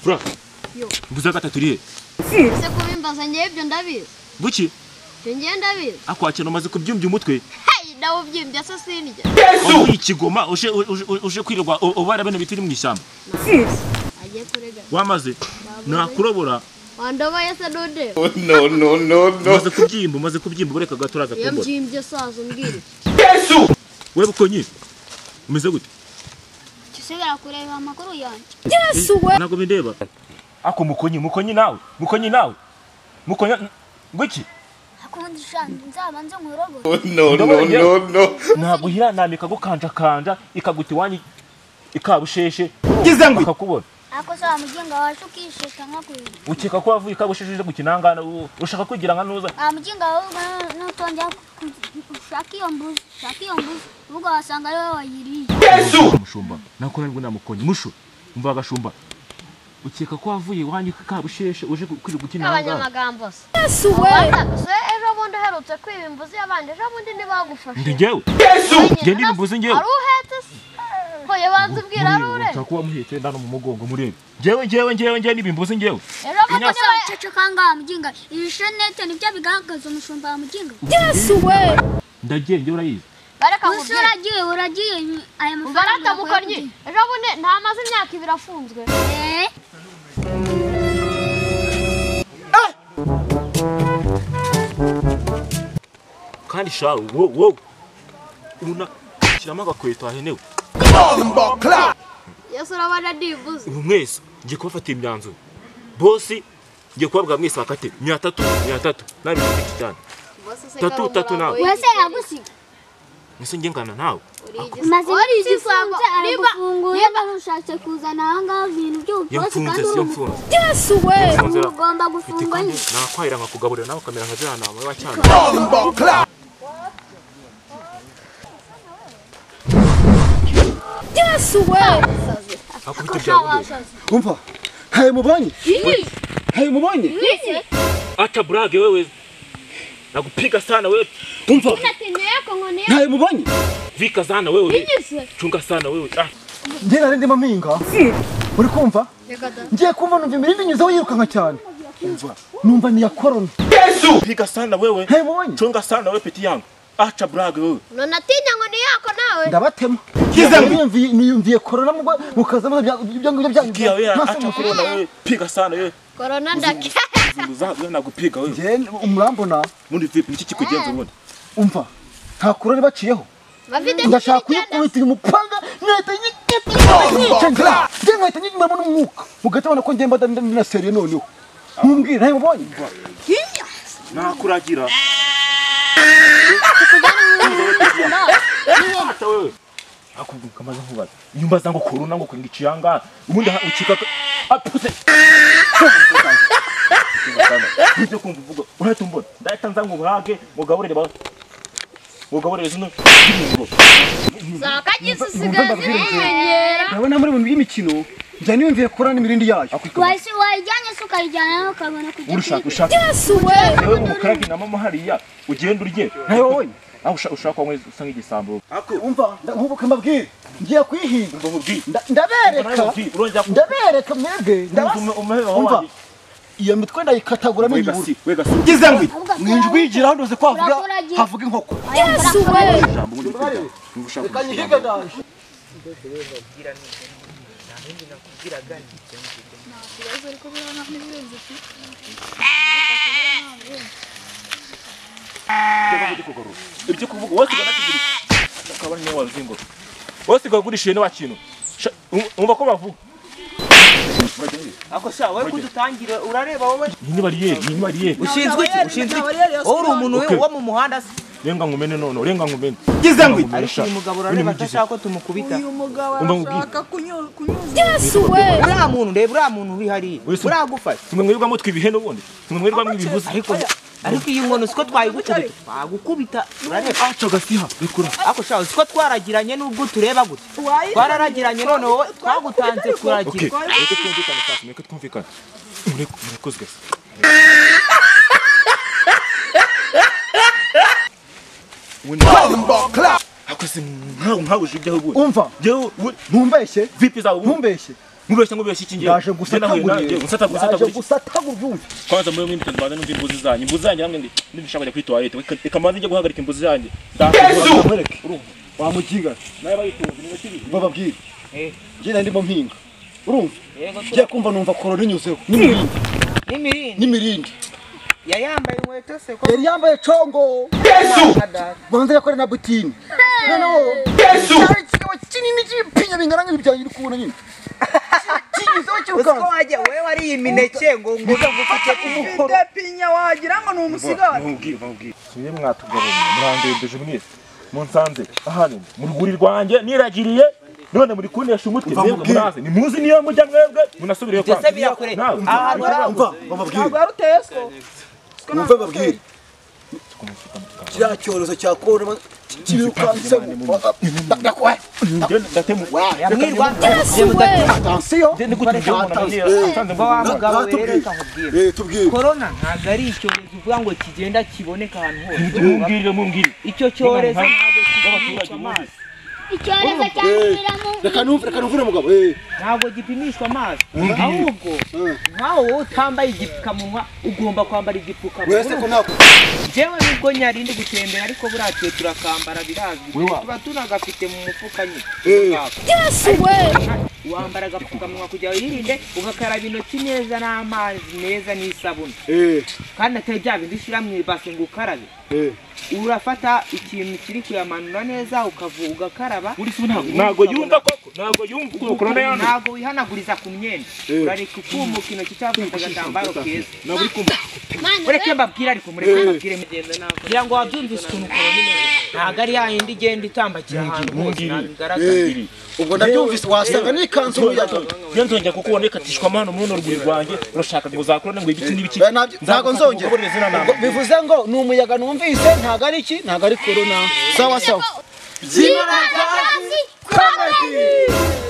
Fura. Mbuza gatatu rihe. Ese kubimbaza ngiye ibyo ndabizi. Buki? Byo ngiye ndabizi. Akwakira umaze kubyumvya umutwe. Hey, nawo byimbye se sinjye. Yesu! Ikigoma uje kwirirwa ubara bene bitiri mu ishyamba. Agiye kurega. Wamaze? Nakurobora. Wandobaye se dode. No. Maze kubyimba ureka gaturaza kumbona. Yamjimbye sazo mbwire. Yesu! Wewe bukonyi. Umeze gute? Kisegera kureba amakuru yanje. Yesu we. Nago bindeba. Ako mukonyi nawe. Mukonya ngwiki? Akundi shandi nzabanze nkurobora. No. Ntabwo hiranamika gukanja ikaguti wanyi ikabusheshe. Gize ngwi. Akakubona. Ako sa mujinga wacu kisheka nkakwira. Ukeka ko wavuye ikabusheshe gukinangana ushaka kwigira nka nuza. Mujinga nutonja ushaka iyo mbuzi. Ubwo wasanga ari we wayiriye. Yesu! Mushumba. Nakora ngo namukonyi musho. Umva agashumba. Ukeka ko wavuye wanyi ikabusheshe uje kwirirwa gukinangana. Abanyamagambo se. Yesu we. Se ejo bundi herutse kwiba imbuzi yabanje ejo bundi ntibagufashe. Ndigewe. Yesu! Genda imbuzi ngewe. Ari uhetse se. Hoye banze ubwira ari ure. Ntakuba muhetse ndano mu mugongo murebe. Ngewe nibimbuzi ngewe. Ejo bundi cece kanga mujinga. Ibishenete nibyo bigaragaza umushumba wa mujinga. Yesu we. Ndagenge urayizi. Bareka uragiye aya mafaranga. Barata mukoryi. Ejo bundi nta maze imyaka ibiri afunzwe. Kandi shawe wo una kirama gakweto ahenewe. Yesu urabana ndivuze. Ubu mwese ngiye kubafata imyanzuro. Bosi ngiye kubabwa mwese bakate 300 nabi cyane. Tatu nawe. Wese yagusiga. Nise ngengana nawe. Maze igifunze aragufunguye barushatse kuzana hanga ibintu by'ubwose kandi yamfunze. Yesu we. Ugomba gufungwa nyine. Nakwahira nkakugaburira nawe kamera nka jana nawe wacyana. Yesu we. Akubita byawe. Umva. Hey mubonye? Acha brage wewe. Nakupiga sana wewe. Umva. Unatineko ngone. Hey mubonye? Vika sana wewe. Chunga sana wewe. Ngiye narindi maminga. Uri kumva? Ngiye kumva numva imirindi nyuzo yirukanka cyane. Umva. Numva ni ya corona. Yesu! Piga sana wewe. Hey mubonye? Chunga sana wewe peti yangu. Acha brage wewe. Unatinya ngone yako nawe. Ndabatema. Niyumviye corona mukaza ibyo byanyu. Kia wewe acha corona wewe. Piga sana wewe. Corona ndake. Wewe nakupiga wewe. Je umurambona? Mundi vipi niki kikugenza ubundi? Umva. Nta corona baciyeho. Bafite ndashaka kuyikubitira umupanga nkahita nyiketa nkahita nyimara n'umwuka mugatabona ko ngenda na serie noneho ntumbwire ntayo mubonye nakuragira akuvuga maze nkubaza nyumba zangu corona ngo kwingiciyanga ubundi ukika apuse nibyo kumva uvuga urahita umbona ndahita nza ngo buhage mugaburire zino Zakagize sigaye nabona muri mu y'imikino njya niyumviye corona n'imirindi yayo wasi wajyanye suka ijyana ukabona kujya ushaka Yesu we wewe mu karagi na mama hariya ugenda urye nayo wowe aho ushaka wamwe usanga igisambo umva nkubuke mbabwire ngiye kuyihinga ndabereka mwebwe umva iyo mitwe ndayikatagura n'ibiburu gize ngwi mwinjwigira ndoze kwavuga havuga inkoko Yesu we kanyihiga daje ibyo kuvuga wose ganakigiri akabana ne wazingo wose gagurishe ne wakintu umva ko bavuga ako sha we kudutangira urareba wowe ni bariye ushinzwe uri umuntu wo mu muhanda renga ngumene none renga ngumene gize ngwi ariko uyu mugabo urareba atashaka ko tumukubita uyu mugabo ashaka kunyuza Yesu we uriya muntu reba uriya muntu uri hariya uragufasha tumwe mwirwamo twibihe n'ubundi tumwe mwirwamo ibivuze ariko iyi nkono siko twagukubita urareba aca gasiha bikura ako sha siko twaragiranye nubwo tureba gute twararagiranye none wowe twagutanze turagira reka twumvikane murekozwe umva ntumbeshye vipi zawe ntumbeshye Mubeshya iki ngiye. Ndaje gusatagura. Gusatagura. Kwanza muri mwimbi tuzbaza n'umva imbuzi zanyu. Imbuzi zanyu hamwe ndishaka kujya kuri toilette. Reka manze njye guhagarika imbuzi zanyu. Wamugiga. Naye bayitunze ni bakiri. Bababwira. Njye ndimo mpinga. Urumva? Yego. Ngiye kumva numva korona inyuzeho. Nimirindi. Yayambaye inkweto se ko Yari yambaye congo. Banze yakore na butini. Noneho. Kigabo kinini cy'ipinya bingana nk'ibyanyu uri kubona nyine. Kigizeho cy'urukanzu. Uko wajya wewe wari imineke ngo ufite ufite pinya wagira ngo ni umusigara. Mubwire. Siye mwatugaruye murandembeje mwese. Munsanze ahani mu rwuri rwanjye niragiriye none muri kunesha umuti mwebwe muraze ni muzi niyo mujya mwebwe munasubiriye kwa. Ese birakure. Ahantu Umva bababwire. Ntabwo arutesco. Umva babwire. Kiriya cyorezo cya korona kibirukanse ndakwa Ndatemu. yamwirwa attention Ndi gutuje umuntu asanze ngo wa mugabo wereka nkubwire. tubwire Corona ntabwo ari icyorezo uvuga ngo kigenda kiboneka ahantu hose. Mumbwire. Icyo cyorezo ntabwo kigenda amazi. Icyorezo cyandukiramo. reka numvire mugabo Ntabwo gipimishwa amazi. Ahubwo nkaho wowe utambaye igipfukamunwa ugomba kwambara igipfukamunwa. wese ko nako Jewe nubwo nyarindi gutembera ariko buratiye turakambara birazwi. Tuba tunagafite mu mufuka nyine. Yesu we. Wambara agapfukamunwa kugira wirinde ugakaraba intoki neza n'amazi meza n'isabune. Kandi atari bya bindi ushyira mu ibase ngo ukarabe. Urafata ikintu kiri kuyamanura neza ugakaraba. Ntago yumva koko. Ntago yumva corona yana. Ntago wihanaguriza ku myenda. Urareka ukumuka intoki cyangwa agatambaro keza. Ntago uri kumva. Mureke mbabwire ariko mureke mbabwire mugenda nawe. Kugira ngo wabyumvise ukuntu corona imeze. Ntago ari yayindi igenda itambakira ahantu hose bigaragara. ubwo ndabyumvise wasanga n'ikanzu yato Nzongera kuko wonekatishwa amano muri rwuri rwanjye urashaka ngo zakorane ngo ibiki n'ibiki. ntago nzongera bivuze ngo ni umuyaga numvise ntago ari iki ntago ari corona sawa Zima Comedy.